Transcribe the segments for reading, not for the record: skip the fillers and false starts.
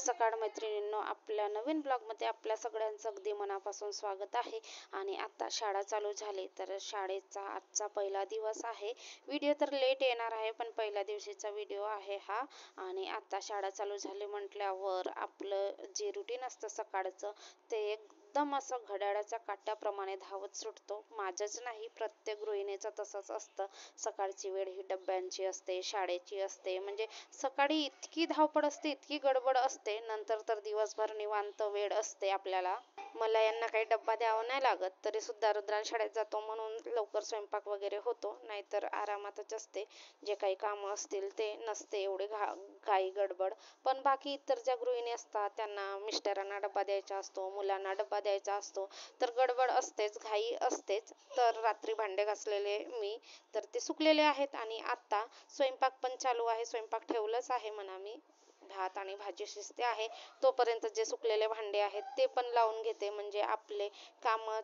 सकाळ मैत्रिणींनो, आपल्या नवीन ब्लॉगमध्ये आपल्या सगळ्यांचं अगदी मनापासून स्वागत आहे. आणि आता शाळा चालू झाली, तर शाळेचा आजचा पहिला दिवस आहे. व्हिडिओ तर लेट येणार आहे, पण पहिल्या दिवशीचा व्हिडिओ आहे हा. आणि आता शाळा चालू झाली म्हटल्यावर आपलं जे रुटीन असतं सकाळचं, ते एकदम असं घड्याळाच्या काट्याप्रमाणे धावत सुटतो. माझंच नाही, प्रत्येक गृहिणीचं तसंच असतं. सकाळची वेळ ही डब्यांची असते, शाळेची असते. म्हणजे सकाळी इतकी धावपळ असते, इतकी गडबड असते. नंतर तर दिवसभर निवांत वेळ असते आपल्याला. मला यांना काही डब्बा द्यावा नाही लागत, तरी सुद्धा रुद्रांश शाळेत जातो म्हणून लवकर स्वयंपाक वगैरे होतो, नाहीतर आरामातच असते. जे काही कामं असतील ते नसते एवढे घाई गडबड. पण बाकी इतर ज्या गृहिणी असतात त्यांना मिस्टरांना डब्बा द्यायचा असतो, मुलांना डब्बा द्यायचा असतो, तर गडबड असतेच, घाई असतेच. तर रात्री भांडे घासलेले मी, तर ते सुकलेले आहेत. आणि आत्ता स्वयंपाक पण चालू आहे. स्वयंपाक ठेवलंच आहे म्हणा मी, भात आणि भाजी शिजते आहे. तोपर्यंत जे सुकलेले भांडे आहेत ते पण लावून घेते, म्हणजे आपले कामं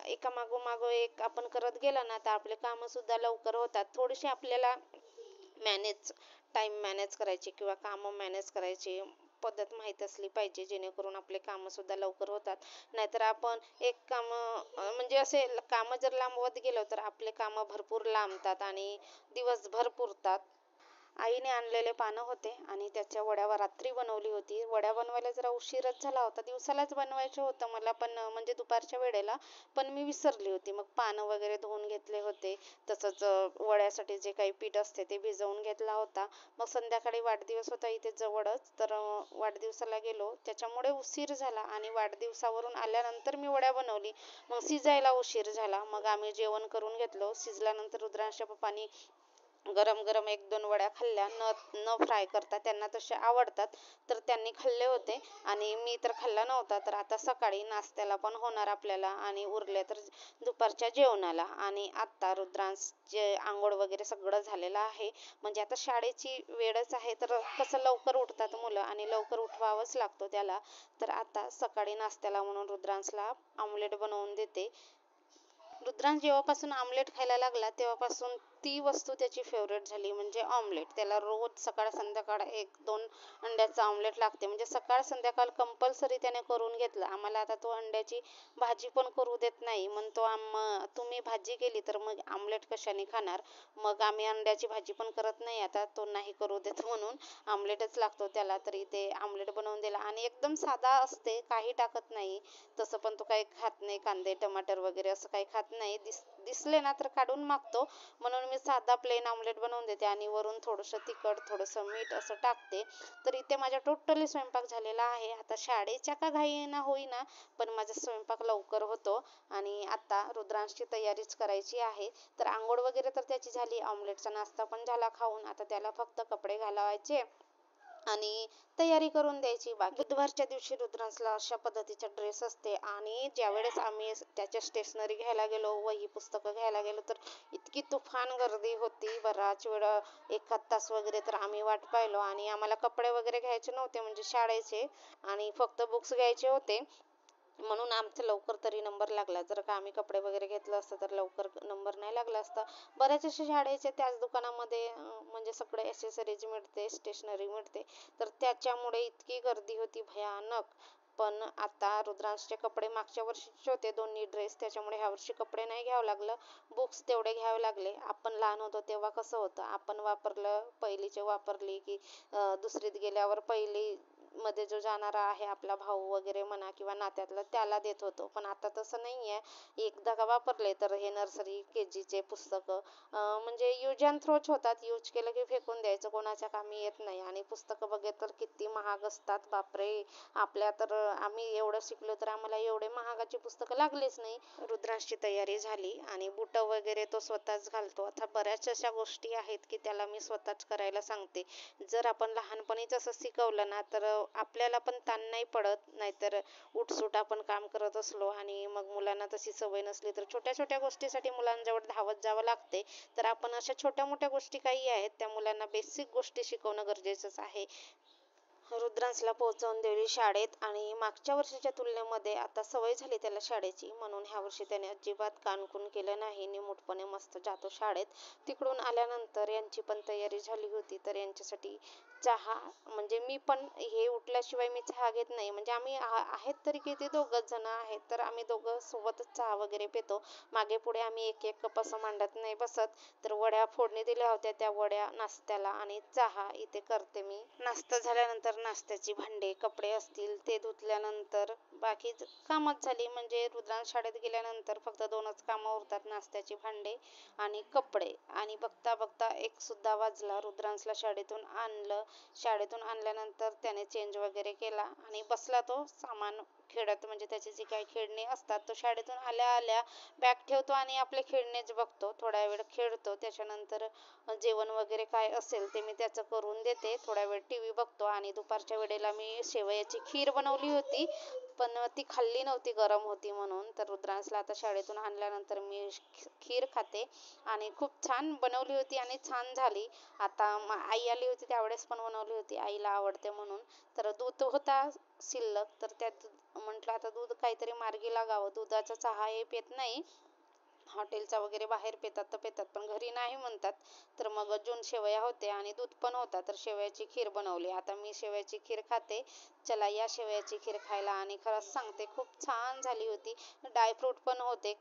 एका मागोमाग एक आपण करत गेलं ना, तर आपले कामं सुद्धा लवकर होतात. थोडीशी आपल्याला टाइम मॅनेज करायची किंवा कामं मॅनेज करायची पद्धत माहीत असली पाहिजे, जेणेकरून आपले कामं सुद्धा लवकर होतात. नाहीतर आपण एक म्हणजे असे कामं जर लांबवत गेलो तर आपले कामं भरपूर लांबतात आणि दिवसभर पुरतात. आईने आणलेले पानं होते आणि त्याच्या वड्या रात्री बनवली होती. वड्या बनवायला जरा उशीरच झाला होता. दिवसालाच बनवायचं होतं मला, पण म्हणजे दुपारच्या वेळेला, पण मी विसरली होती. मग पानं वगैरे धुवून घेतले होते. तसंच वड्यासाठी जे काही पीठ असते ते भिजवून घेतला होता. मग संध्याकाळी वाढदिवस होता इथे जवळच, तर वाढदिवसाला गेलो. त्याच्यामुळे उशीर झाला आणि वाढदिवसावरून आल्यानंतर मी वड्या बनवली. मग शिजायला उशीर झाला. मग आम्ही जेवण करून घेतलो. शिजल्यानंतर रुद्रांशच्या पप्पांनी गरम गरम एक दोन वड्या खाल्ल्या, न फ्राय करता. त्यांना तसे आवडतात, तर त्यांनी खाल्ले होते आणि मी तर खाल्ला नव्हता. तर आता सकाळी नाश्त्याला पण होणार आपल्याला आणि उरले तर दुपारच्या जेवणाला. आणि आत्ता रुद्रांशचे आंघोळ वगैरे सगळं झालेलं आहे. म्हणजे आता शाळेची वेळच आहे, तर कसं लवकर उठतात मुलं आणि लवकर उठवावंच लागतो त्याला. तर आता सकाळी नाश्त्याला म्हणून रुद्रांशला ऑमलेट बनवून देते. रुद्रांश जेव्हापासून आमलेट खायला लागला तेव्हापासून ती वस्तू त्याची फेवरेट झाली, म्हणजे ऑमलेट. त्याला रोज सकाळ संध्याकाळ एक दोन अंड्याचं ऑमलेट लागते. म्हणजे सकाळ संध्याकाळ कंपल्सरी त्याने करून घेतलं. आम्हाला आता तो अंड्याची भाजी पण करू देत नाही. म्हणतो तुम्ही भाजी केली तर मग आमलेट कशाने खाणार. मग आम्ही अंड्याची भाजी पण करत नाही आता, तो नाही करू देत म्हणून आमलेटच लागतो त्याला. तरी ते आमलेट बनवून दिला आणि एकदम साधा असते, काही टाकत नाही. तसं पण तो काही खात नाही, कांदे टमाटर वगैरे असं काही खात नाही. दिसले ना तर काढून मागतो, म्हणून मी साधा प्लेन ऑमलेट बनवून देते आणि वरून थोडंसं तिखट, थोडंसं मीठ असं टाकते. तर इथे माझा टोटली स्वयंपाक झालेला आहे. आता शाळेच्या का घाईना होईना, पण माझा स्वयंपाक लवकर होतो. आणि आता रुद्रांशची तयारीच करायची आहे. तर आंघोळ वगैरे तर त्याची झाली, ऑमलेटचा नाश्ता पण झाला खाऊन. आता त्याला फक्त कपडे घालावायचे आणि तयारी करून द्यायची. बाकी बुधवारच्या दिवशी रुद्रांशला अशा पद्धतीचा ड्रेस असते. आणि ज्यावेळेस आम्ही त्याच्या स्टेशनरी घ्यायला गेलो, वही पुस्तकं घ्यायला गेलो, तर इतकी तुफान गर्दी होती. बराच वेळ, एखाद तास वगैरे तर आम्ही वाट पाहिलो. आणि आम्हाला कपडे वगैरे घ्यायचे नव्हते, म्हणजे शाळेचे, आणि फक्त बुक्स घ्यायचे होते, म्हणून आमचा लवकर तरी नंबर लागला. जर का आम्ही कपडे वगैरे घेतलं असतं तर लवकर नंबर नाही लागला असता. बऱ्याच अशा शाळेचे त्याच दुकानामध्ये म्हणजे सगळे ॲक्सेसरीज मिळते, स्टेशनरी मिळते, तर त्याच्यामुळे इतकी गर्दी होती भयानक. पण आता रुद्रांशचे कपडे मागच्या वर्षीचे होते, दोन्ही ड्रेस, त्याच्यामुळे ह्या वर्षी कपडे नाही घ्यावं लागलं. बुक्स तेवढे घ्यावे लागले. आपण लहान होतो तेव्हा कसं होतं, आपण वापरलं, पहिलीचे वापरली की दुसरीत गेल्यावर पहिली मध्ये जो जाणारा आहे आपला भाऊ वगैरे म्हणा किंवा नात्यातला, त्याला देत होतो. पण आता तसं नाही आहे. एकदा का वापरले तर हे नर्सरी KGचे पुस्तकं म्हणजे यूज अँड थ्रोच होतात. यूज केलं की फेकून द्यायचं, कोणाच्या कामी येत नाही. आणि पुस्तकं बघितलं तर किती महाग असतात, बापरे. आपल्या तर आम्ही एवढं शिकलो तर आम्हाला एवढे महागाची पुस्तकं लागलीच नाही. रुद्रांशची तयारी झाली आणि बुटं वगैरे तो स्वतःच घालतो. आता बऱ्याच अशा गोष्टी आहेत की त्याला मी स्वतःच करायला सांगते. जर आपण लहानपणीच असं शिकवलं ना, तर आपल्याला पण ताण नाही पडत. नाहीतर उठसूट आपण काम करत असलो आणि मग मुलांना तशी सवय नसली तर छोट्या छोट्या गोष्टीसाठी मुलांजवळ धावत जावं लागते. तर आपण अशा छोट्या मोठ्या गोष्टी काही आहेत त्या मुलांना बेसिक गोष्टी शिकवणं गरजेचंच आहे. रुद्रांशला पोहोचवून दिली शाळेत आणि मागच्या वर्षीच्या तुलनेमध्ये आता सवय झाली त्याला शाळेची, म्हणून ह्या वर्षी त्याने अजिबात कानकून केलं नाही. निमूटपणे मस्त जातो शाळेत. तिकडून आल्यानंतर यांची पण तयारी झाली होती, तर यांच्यासाठी चहा, म्हणजे मी पण हे उठल्याशिवाय मी चहा घेत नाही. म्हणजे आम्ही आहेत तरी किती, दोघंच जण आहेत, तर आम्ही दोघं सोबतच चहा वगैरे पितो. मागे पुढे आम्ही एक एक कप असं मांडत नाही बसत. तर वड्या फोडणी दिल्या होत्या, त्या वड्या नाश्त्याला आणि चहा इथे करते मी. नाश्ता झाल्यानंतर नाश्त्याची भांडे, कपडे असतील ते धुतल्यानंतर बाकी कामच झाली. म्हणजे रुद्रांश शाळेत गेल्यानंतर फक्त 2च कामं उरतात, नाश्त्याची भांडे आणि कपडे. आणि बघता बघता 1 सुद्धा वाजला. रुद्रांशला शाळेतून आणलं. शाळेतून आणल्यानंतर त्याने चेंज वगैरे केला आणि बसला तो सामान खेळत, म्हणजे त्याची जी काही खेळणी असतात. तो शाळेतून आल्या आल्या बॅग ठेवतो आणि आपले खेळणेच बघतो. थोडा वेळ खेळतो. त्याच्यानंतर जेवण वगैरे काय असेल ते मी त्याचं करून देते. थोडा वेळ टीव्ही बघतो आणि दुपारच्या वेळेला मी शेवयाची खीर बनवली होती, पण ती खाल्ली नव्हती, गरम होती म्हणून. तर रुद्रांशला आता शाळेतून आणल्यानंतर मी खीर खाते आणि खूप छान बनवली होती आणि छान झाली. आता आई आली होती त्यावेळेस पण बनवली होती, आईला आवडते म्हणून. तर दूध होता शिल्लक, तर त्यात म्हटलं आता दूध काहीतरी मार्गी लागावं. दुधाचा चहा हे पित नाही, हॉटेलचा वगैरे बाहेर पितात तर पितात, पण घरी नाही म्हणतात. तर मग अजून शेवया होत्या आणि दूध पण होता, तर शेवयाची खीर बनवली. आता मी शेवयाची खीर खाते. चला या शेवयाची खीर खायला. आणि खरंच सांगते खूप छान झाली होती. ड्रायफ्रूट पण होते,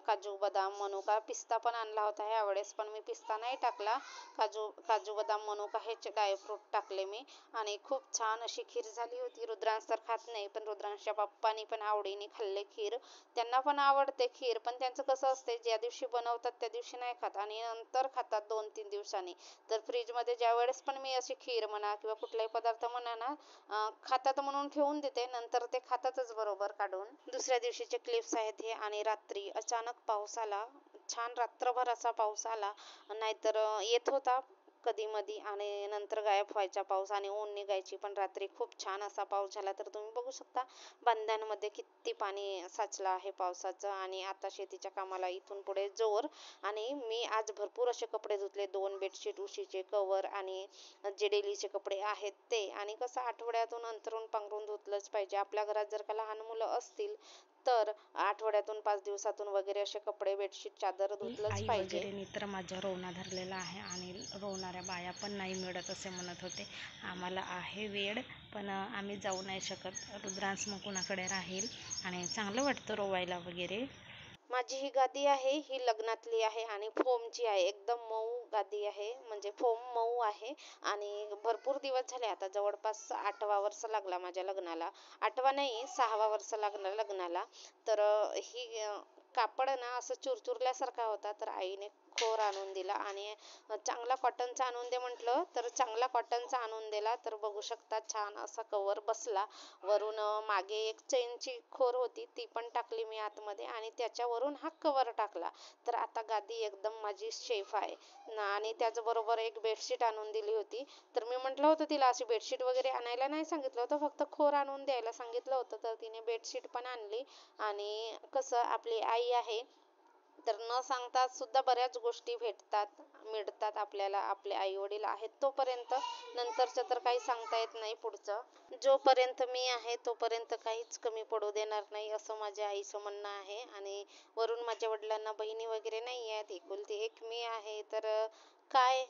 काजू बदाम मनुका, पिस्ता पण आणला होता ह्यावेळेस, पण मी पिस्ता नाही टाकला. काजू बदाम मनुका हेच ड्रायफ्रूट टाकले मी. आणि खूप छान अशी खीर झाली होती. रुद्रांश तर खात नाही, पण रुद्रांशच्या पप्पानी पण आवडीने खाल्ले खीर. त्यांना पण आवडते खीर, पण त्यांचं कसं असते, ज्या दिवशी बनवतात त्या दिवशी नाही खात आणि नंतर खातात 2-3 दिवसांनी. तर फ्रीजमध्ये ज्या वेळेस पण मी अशी खीर म्हणा किंवा कुठलाही पदार्थ म्हणा ना, खातात म्हणून ठेवून देते, नंतर ते खातातच बरोबर काढून. दुसऱ्या दिवशीचे क्लिप्स आहेत हे. आणि रात्री अचानक पाऊस आला, छान रात्रभर असा पाऊस आला. नाहीतर येत होता कधी मधी आणि नंतर गायब व्हायचा पाऊस आणि ऊन निघायची. पण रात्री खूप छान असा पाऊस झाला. तर तुम्ही बघू शकता बांधांमध्ये किती पाणी साचलं आहे पावसाचं. आणि आता शेतीच्या कामाला इथून पुढे जोर. आणि मी आज भरपूर असे कपडे धुतले, 2 बेडशीट, उशीचे कवर आणि जे डेलीचे कपडे आहेत ते. आणि कसं आठवड्यातून अंतरून पांघरून धुतलंच पाहिजे. आपल्या घरात जर का लहान मुलं असतील तर आठवड्यातून 5 दिवसातून वगैरे असे कपडे, बेडशीट, चादर धुतलंच आई पाहिजे. वगैरे तर माझ्या रोवणा धरलेला आहे आणि रोवणाऱ्या बाया पण नाही मिळत असे म्हणत होते. आम्हाला आहे वेळ, पण आम्ही जाऊ नाही शकत. रुद्रांश मग कुणाकडे राहील आणि चांगलं वाटतं रोवायला वगैरे. माझी ही गादी आहे, ही लग्नातली आहे आणि फोमची आहे. एकदम मऊ गादी आहे, म्हणजे फोम मऊ आहे. आणि भरपूर दिवस झाले, आता जवळपास 8वा वर्ष लागला माझ्या लग्नाला. 8वा नाही, 6वा वर्ष लागलं लग्नाला. तर ही कापड ना असं चुरचुरल्यासारखा होता, तर आईने खोर आणून दिला आणि चांगला कॉटनचा आणून दे म्हटलं, तर चांगला कॉटनचा आणून दिला. तर बघू शकता छान असा कवर बसला. वरून मागे एक चेनची खोर होती, ती पण टाकली मी आतमध्ये आणि त्याच्यावरून हा कवर टाकला. तर आता गादी एकदम माझी सेफ आहे आणि त्याचबरोबर एक बेडशीट आणून दिली होती. तर मी म्हटलं होतं तिला अशी बेडशीट वगैरे आणायला नाही सांगितलं होतं, फक्त खोर आणून द्यायला सांगितलं होतं. तर तिने बेडशीट पण आणली. आणि कसं आपली आई आहे, तर न सांगता सुद्धा बऱ्याच गोष्टी मिळतात आपल्याला. आपले आई वडील आहेत तोपर्यंत, नंतरचं तर काही सांगता येत नाही पुढचं. जोपर्यंत मी आहे तोपर्यंत काहीच कमी पडू देणार नाही, असं माझ्या आईचं म्हणणं आहे. आणि वरून माझ्या वडिलांना बहिणी वगैरे नाही आहेत, एकुलती एक मी आहे. तर काय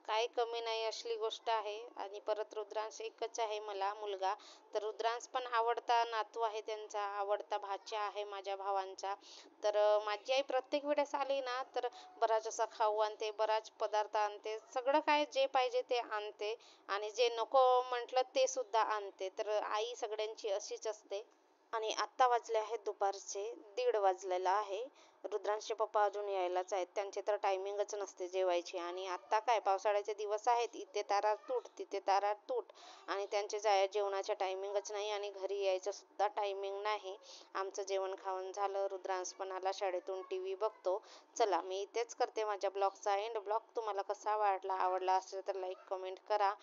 काय कमी नाही असली गोष्ट आहे. आणि परत रुद्रांश एकच आहे मला मुलगा. तर रुद्रांश पण आवडता नातू आहे, त्यांचा आवडता भाच्या आहे माझ्या भावांचा. तर माझी आई प्रत्येक वेळेस आली ना, तर बराच असा खाऊ आणते, बराच पदार्थ आणते, सगळं काय जे पाहिजे ते आणते. आणि जे नको म्हटलं ते सुद्धा आणते. तर आई सगळ्यांची अशीच असते. आणि आत्ता वाजले आहेत दुपारचे 1:30 वाजलेला आहे. रुद्रांशचे पप्पा अजून यायलाच आहेत. त्यांची तर टायमिंगच नसते जेवायची. आणि आत्ता काय पावसाळ्याचे दिवस आहेत, इथे तारा तूट तिथे तारा तूट. आणि त्यांचे जेवणाच्या टायमिंगच नाही आणि घरी यायचं सुद्धा टायमिंग नाही. आमचं जेवण खाऊन झालं. रुद्रांश पण आला शाळेतून, टीव्ही बघतो. चला मी इथेच करते माझ्या ब्लॉगचा एंड. ब्लॉग तुम्हाला कसा वाटला, आवडला असेल तर लाईक कमेंट करा.